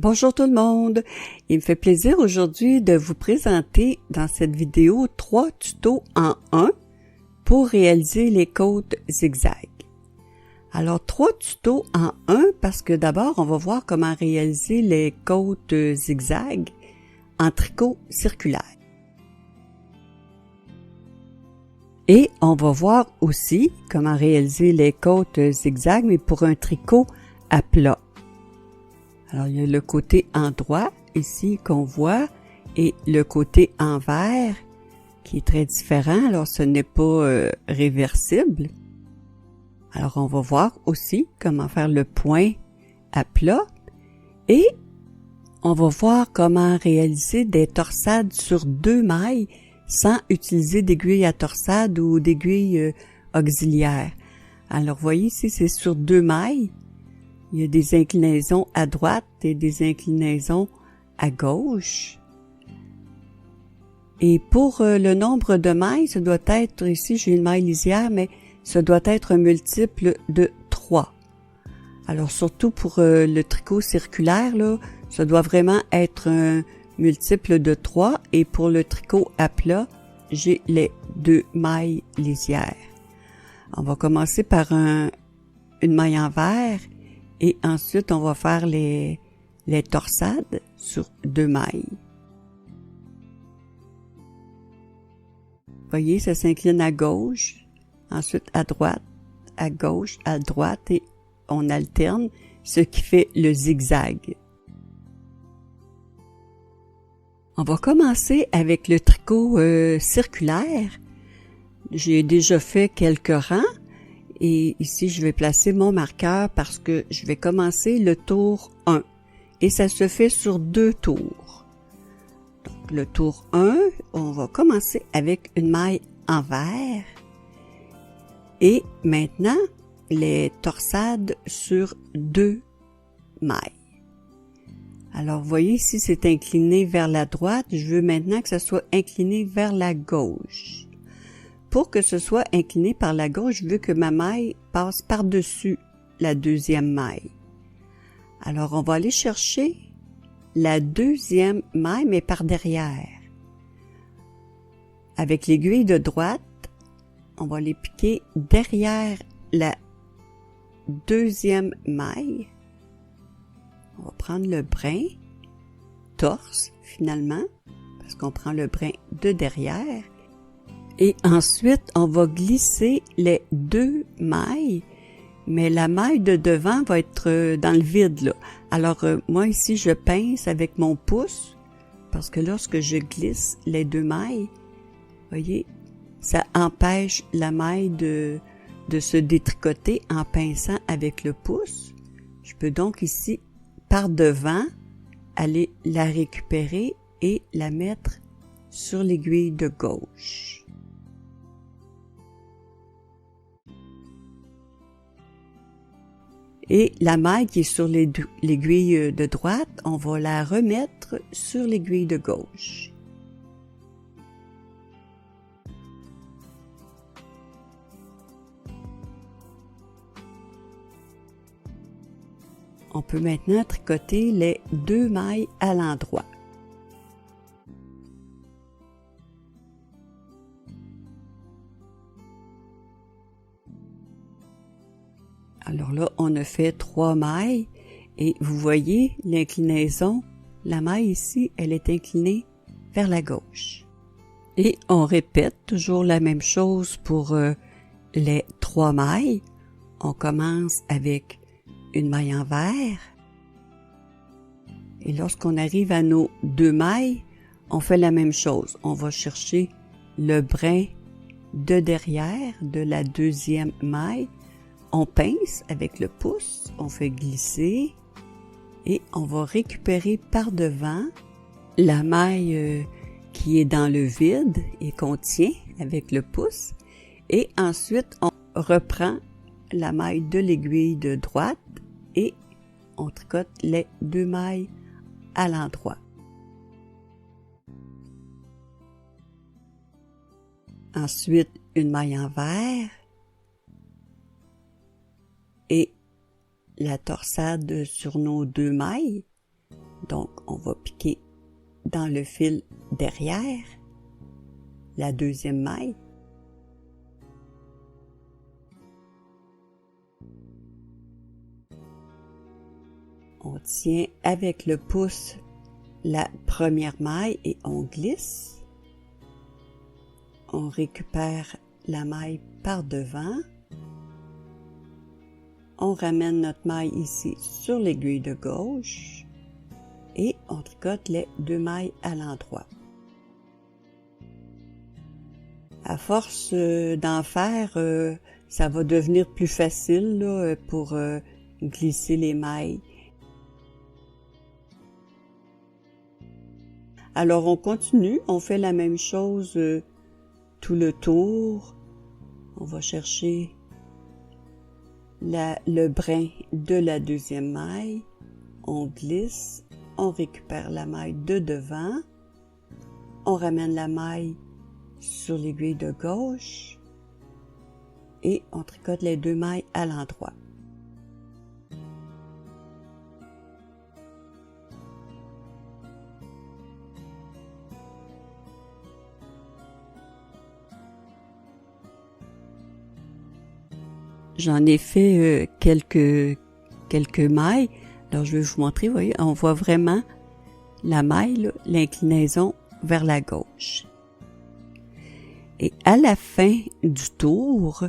Bonjour tout le monde! Il me fait plaisir aujourd'hui de vous présenter dans cette vidéo 3 tutos en un pour réaliser les côtes zigzag. Alors 3 tutos en un parce que d'abord on va voir comment réaliser les côtes zigzag en tricot circulaire. Et on va voir aussi comment réaliser les côtes zigzag mais pour un tricot à plat. Alors, il y a le côté endroit ici qu'on voit et le côté envers qui est très différent. Alors, ce n'est pas réversible. Alors, on va voir aussi comment faire le point à plat et on va voir comment réaliser des torsades sur 2 mailles sans utiliser d'aiguille à torsade ou d'aiguille auxiliaire. Alors, vous voyez ici, c'est sur 2 mailles. Il y a des inclinaisons à droite et des inclinaisons à gauche. Et pour le nombre de mailles, ça doit être, ici j'ai une maille lisière, mais ça doit être un multiple de 3. Alors surtout pour le tricot circulaire, là, ça doit vraiment être un multiple de 3. Et pour le tricot à plat, j'ai les 2 mailles lisières. On va commencer par une maille envers. Et ensuite, on va faire les torsades sur 2 mailles. Vous voyez, ça s'incline à gauche, ensuite à droite, à gauche, à droite, et on alterne, ce qui fait le zigzag. On va commencer avec le tricot circulaire. J'ai déjà fait quelques rangs. Et ici, je vais placer mon marqueur parce que je vais commencer le tour 1. Et ça se fait sur 2 tours. Donc, le tour 1, on va commencer avec une maille envers. Et maintenant, les torsades sur 2 mailles. Alors, vous voyez, ici, c'est incliné vers la droite. Je veux maintenant que ça soit incliné vers la gauche. Pour que ce soit incliné par la gauche, je veux que ma maille passe par-dessus la 2e maille. Alors, on va aller chercher la 2e maille, mais par derrière. Avec l'aiguille de droite, on va les piquer derrière la 2e maille. On va prendre le brin torse, finalement, parce qu'on prend le brin de derrière. Et ensuite, on va glisser les 2 mailles, mais la maille de devant va être dans le vide, là. Alors, moi ici, je pince avec mon pouce, parce que lorsque je glisse les 2 mailles, voyez, ça empêche la maille de se détricoter en pinçant avec le pouce. Je peux donc ici, par devant, aller la récupérer et la mettre sur l'aiguille de gauche. Et la maille qui est sur l'aiguille de droite, on va la remettre sur l'aiguille de gauche. On peut maintenant tricoter les 2 mailles à l'endroit. Alors là, on a fait 3 mailles et vous voyez l'inclinaison, la maille ici, elle est inclinée vers la gauche. Et on répète toujours la même chose pour les 3 mailles. On commence avec une maille envers. Et lorsqu'on arrive à nos 2 mailles, on fait la même chose. On va chercher le brin de derrière de la 2e maille. On pince avec le pouce, on fait glisser et on va récupérer par devant la maille qui est dans le vide et qu'on tient avec le pouce. Et ensuite, on reprend la maille de l'aiguille de droite et on tricote les 2 mailles à l'endroit. Ensuite, une maille envers et la torsade sur nos 2 mailles. Donc, on va piquer dans le fil derrière la deuxième maille. On tient avec le pouce la première maille et on glisse. On récupère la maille par devant. On ramène notre maille ici sur l'aiguille de gauche et on tricote les 2 mailles à l'endroit. À force d'en faire, ça va devenir plus facile là, pour glisser les mailles. Alors on continue, on fait la même chose tout le tour. On va chercher le brin de la deuxième maille, on glisse, on récupère la maille de devant, on ramène la maille sur l'aiguille de gauche et on tricote les 2 mailles à l'endroit. J'en ai fait quelques mailles. Alors, je vais vous montrer, vous voyez, on voit vraiment la maille, l'inclinaison vers la gauche. Et à la fin du tour,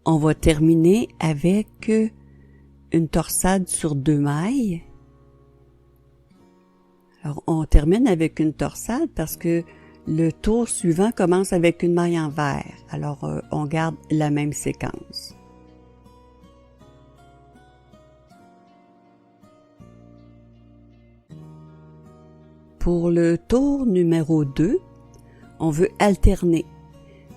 on va terminer avec une torsade sur 2 mailles. Alors, on termine avec une torsade parce que le tour suivant commence avec une maille en vert. Alors, on garde la même séquence. Pour le tour numéro 2, on veut alterner.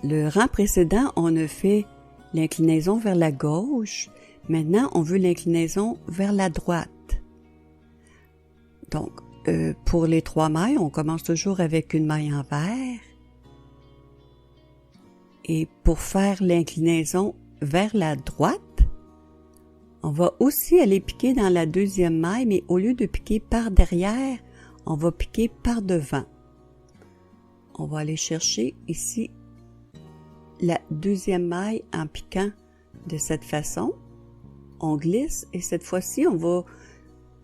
Le rang précédent, on a fait l'inclinaison vers la gauche. Maintenant, on veut l'inclinaison vers la droite. Donc, pour les 3 mailles, on commence toujours avec une maille en vert. Et pour faire l'inclinaison vers la droite, on va aussi aller piquer dans la deuxième maille, mais au lieu de piquer par derrière, on va piquer par devant. On va aller chercher ici la deuxième maille en piquant de cette façon. On glisse et cette fois-ci, on va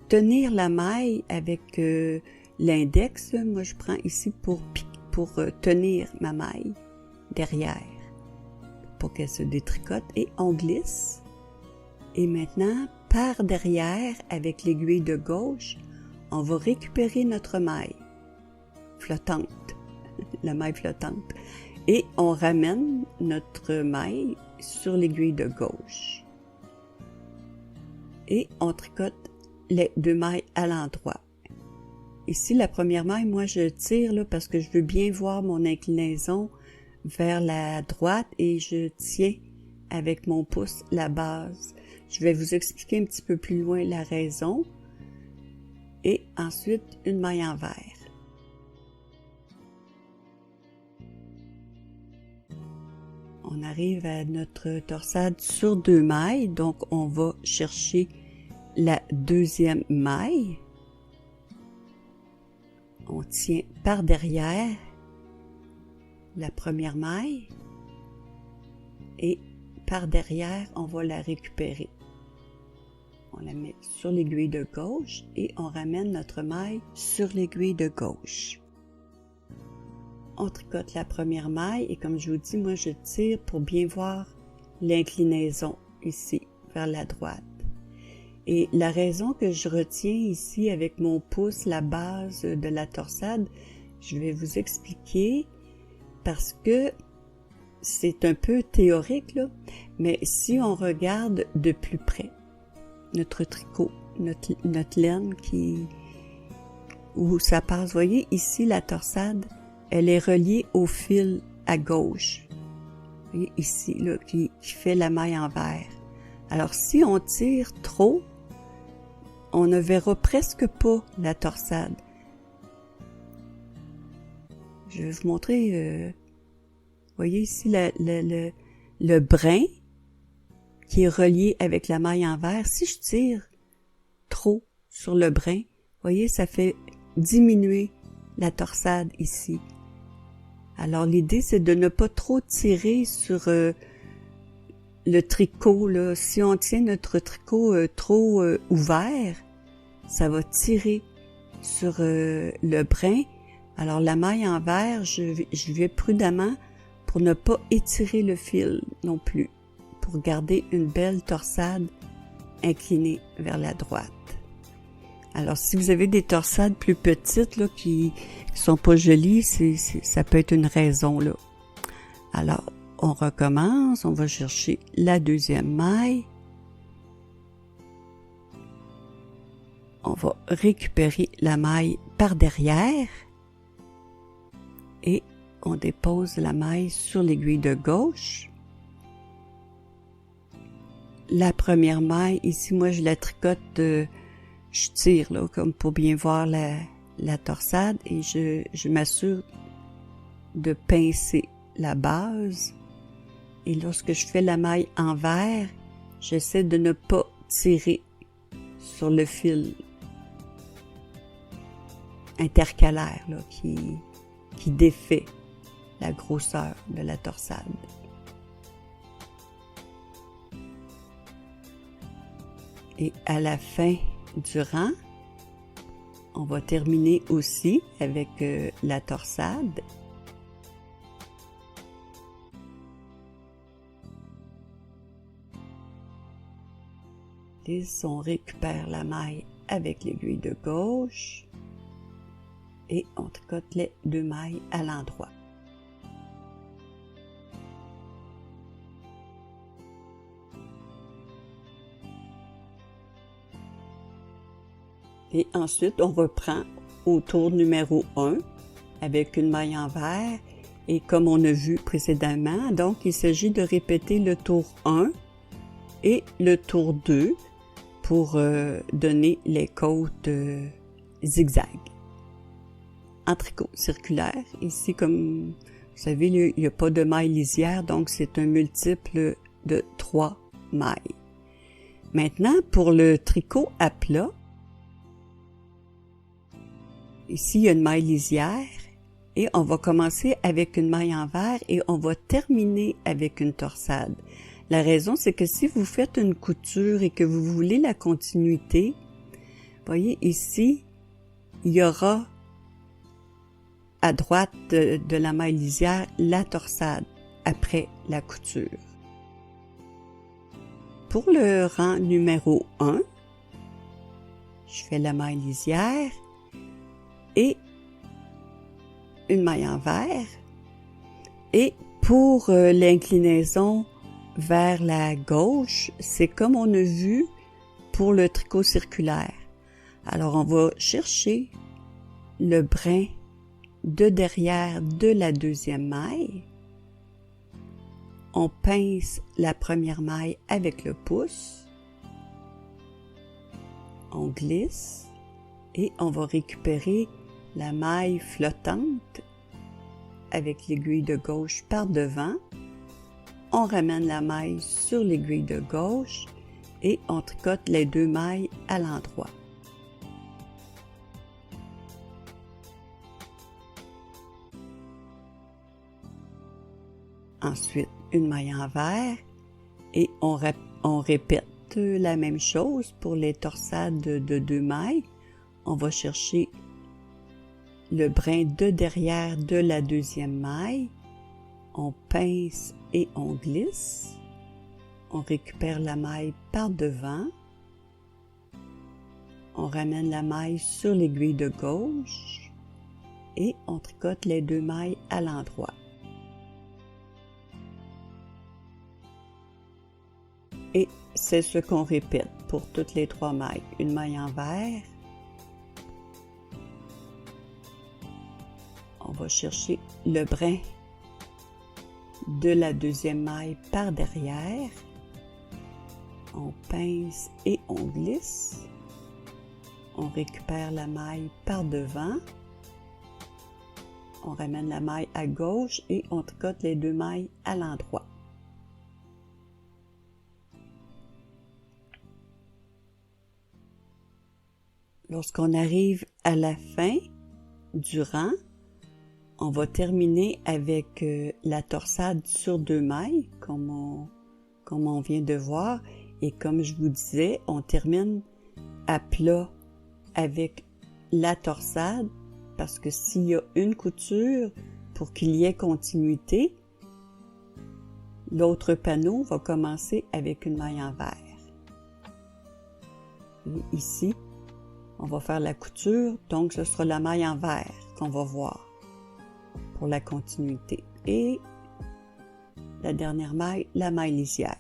tenir la maille avec l'index. Moi, je prends ici pour tenir ma maille derrière pour qu'elle se détricote et on glisse. Et maintenant, par derrière, avec l'aiguille de gauche, on va récupérer notre maille flottante, la maille flottante, et on ramène notre maille sur l'aiguille de gauche. Et on tricote les 2 mailles à l'endroit. Ici, la première maille, moi je tire là, parce que je veux bien voir mon inclinaison vers la droite et je tiens avec mon pouce la base. Je vais vous expliquer un petit peu plus loin la raison. Et ensuite, une maille en vert. On arrive à notre torsade sur 2 mailles, donc on va chercher la deuxième maille. On tient par derrière la première maille et par derrière, on va la récupérer. On la met sur l'aiguille de gauche et on ramène notre maille sur l'aiguille de gauche. On tricote la première maille et comme je vous dis, moi je tire pour bien voir l'inclinaison ici vers la droite. Et la raison que je retiens ici avec mon pouce la base de la torsade, je vais vous expliquer parce que c'est un peu théorique là, mais si on regarde de plus près, notre tricot, notre laine où ça passe. Vous voyez, ici, la torsade, elle est reliée au fil à gauche. Vous voyez, ici, là, qui fait la maille en vert. Alors, si on tire trop, on ne verra presque pas la torsade. Je vais vous montrer, vous voyez ici, le brin qui est relié avec la maille en vert. Si je tire trop sur le brin, voyez, ça fait diminuer la torsade ici. Alors l'idée, c'est de ne pas trop tirer sur le tricot, là. Si on tient notre tricot trop ouvert, ça va tirer sur le brin. Alors la maille en vert, je vais prudemment pour ne pas étirer le fil non plus, pour garder une belle torsade inclinée vers la droite. Alors si vous avez des torsades plus petites là, qui sont pas jolies, ça peut être une raison là. Alors on recommence, on va chercher la deuxième maille. On va récupérer la maille par derrière et on dépose la maille sur l'aiguille de gauche. La première maille, ici, moi, je la tricote, je tire, là, comme pour bien voir la torsade et je m'assure de pincer la base. Et lorsque je fais la maille envers, j'essaie de ne pas tirer sur le fil intercalaire, là, qui défait la grosseur de la torsade. Et à la fin du rang, on va terminer aussi avec la torsade. Et on récupère la maille avec l'aiguille de gauche et on tricote les deux mailles à l'endroit. Et ensuite, on reprend au tour numéro 1 avec une maille envers. Et comme on a vu précédemment, donc il s'agit de répéter le tour 1 et le tour 2 pour donner les côtes zigzag. En tricot circulaire, ici comme vous savez, il n'y a pas de maille lisière, donc c'est un multiple de 3 mailles. Maintenant, pour le tricot à plat, ici, il y a une maille lisière et on va commencer avec une maille envers et on va terminer avec une torsade. La raison, c'est que si vous faites une couture et que vous voulez la continuité, voyez ici, il y aura à droite de la maille lisière la torsade après la couture. Pour le rang numéro 1, je fais la maille lisière et une maille envers. Et pour l'inclinaison vers la gauche, c'est comme on a vu pour le tricot circulaire. Alors on va chercher le brin de derrière de la deuxième maille. On pince la première maille avec le pouce. On glisse et on va récupérer la maille flottante avec l'aiguille de gauche par devant. On ramène la maille sur l'aiguille de gauche et on tricote les deux mailles à l'endroit. Ensuite, une maille envers et on répète la même chose pour les torsades de deux mailles. On va chercher le brin de derrière de la deuxième maille. On pince et on glisse. On récupère la maille par devant. On ramène la maille sur l'aiguille de gauche et on tricote les deux mailles à l'endroit. Et c'est ce qu'on répète pour toutes les trois mailles. Une maille envers. On va chercher le brin de la deuxième maille par derrière. On pince et on glisse. On récupère la maille par devant. On ramène la maille à gauche et on tricote les deux mailles à l'endroit. Lorsqu'on arrive à la fin du rang, on va terminer avec la torsade sur 2 mailles, comme on vient de voir. Et comme je vous disais, on termine à plat avec la torsade, parce que s'il y a une couture, pour qu'il y ait continuité, l'autre panneau va commencer avec une maille envers. Et ici, on va faire la couture, donc ce sera la maille envers qu'on va voir pour la continuité. Et la dernière maille, la maille lisière.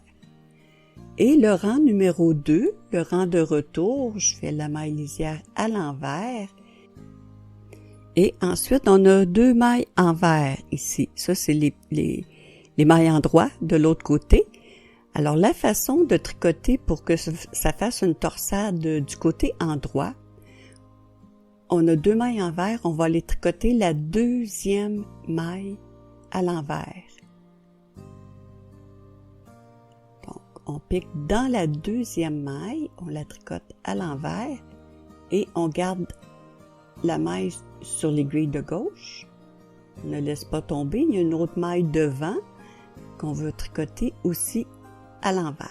Et le rang numéro 2, le rang de retour, je fais la maille lisière à l'envers. Et ensuite, on a 2 mailles envers ici. Ça, c'est les mailles endroit de l'autre côté. Alors, la façon de tricoter pour que ça fasse une torsade du côté endroit, on a 2 mailles envers, on va aller tricoter la 2e maille à l'envers. Donc, on pique dans la 2e maille, on la tricote à l'envers et on garde la maille sur l'aiguille de gauche. On ne laisse pas tomber, il y a une autre maille devant qu'on veut tricoter aussi à l'envers.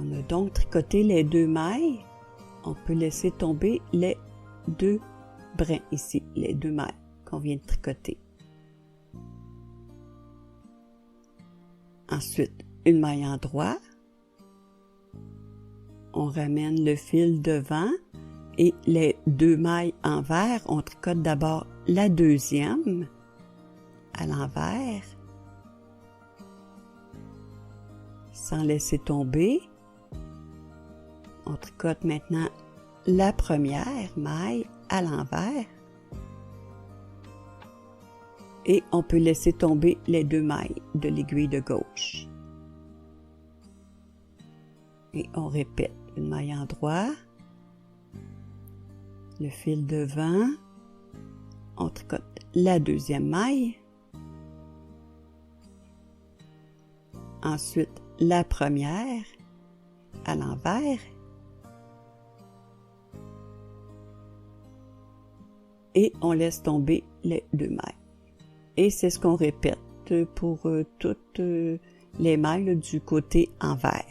On a donc tricoté les 2 mailles. On peut laisser tomber les 2 brins ici, les 2 mailles qu'on vient de tricoter. Ensuite, une maille en droit. On ramène le fil devant et les 2 mailles envers, on tricote d'abord la 2e à l'envers sans laisser tomber. On tricote maintenant la 1re maille à l'envers et on peut laisser tomber les 2 mailles de l'aiguille de gauche. Et on répète une maille en droit, le fil devant, on tricote la 2e maille, ensuite la 1re à l'envers et on laisse tomber les 2 mailles. Et c'est ce qu'on répète pour toutes les mailles du côté envers.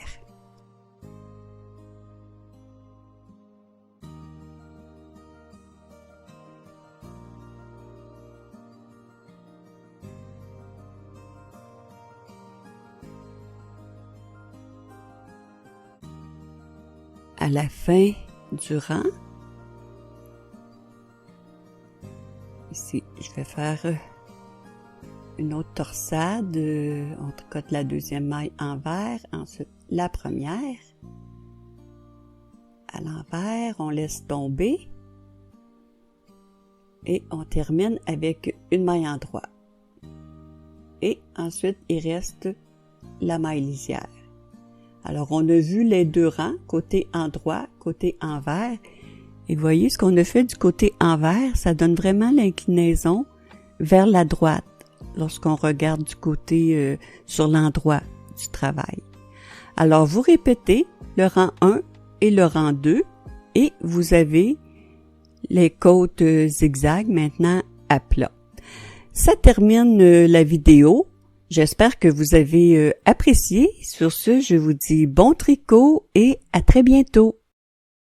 À la fin du rang, ici, je vais faire une autre torsade. On tricote la 2e maille envers, ensuite la 1re. À l'envers, on laisse tomber et on termine avec une maille en droit. Et ensuite, il reste la maille lisière. Alors, on a vu les 2 rangs, côté endroit, côté envers. Et voyez, ce qu'on a fait du côté envers, ça donne vraiment l'inclinaison vers la droite lorsqu'on regarde du côté sur l'endroit du travail. Alors, vous répétez le rang 1 et le rang 2 et vous avez les côtes zigzag maintenant à plat. Ça termine la vidéo. J'espère que vous avez apprécié. Sur ce, je vous dis bon tricot et à très bientôt.